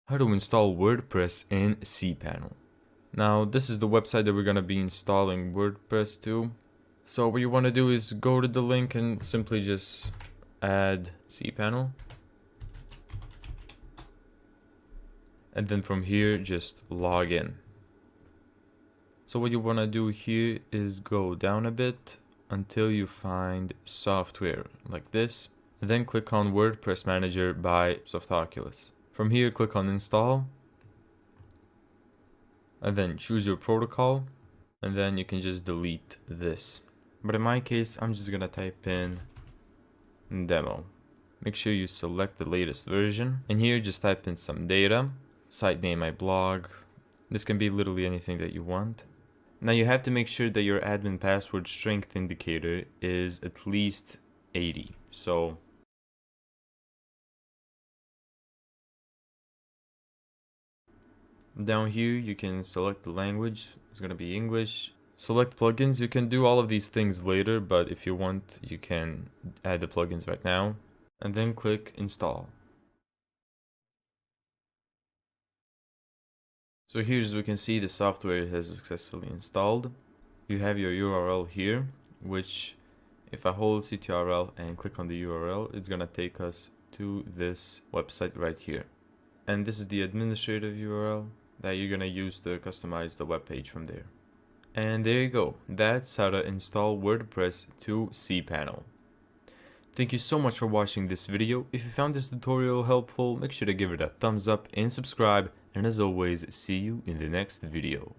How to install WordPress in cPanel. Now, this is the website that we're going to be installing WordPress to. So what you want to do is go to the link and simply just add cPanel. And then from here, just log in. So what you want to do here is go down a bit until you find software like this. And then click on WordPress Manager by Softoculus. From here, click on install. And then choose your protocol. And then you can just delete this. But in my case, I'm just gonna type in demo. Make sure you select the latest version. And here, just type in some data. Site name, my blog. This can be literally anything that you want. Now you have to make sure that your admin password strength indicator is at least 80. So down here you can select the language. It's gonna be English. Select plugins. You can do all of these things later, but if you want, you can add the plugins right now. And then click install. So here, as we can see, the software has successfully installed. You have your URL here, which if I hold ctrl and click on the URL, it's gonna take us to this website right here. And this is the administrative URL that you're gonna use to customize the web page from there. And there you go. That's how to install WordPress to cPanel. Thank you so much for watching this video. If you found this tutorial helpful, make sure to give it a thumbs up and subscribe. And as always, see you in the next video.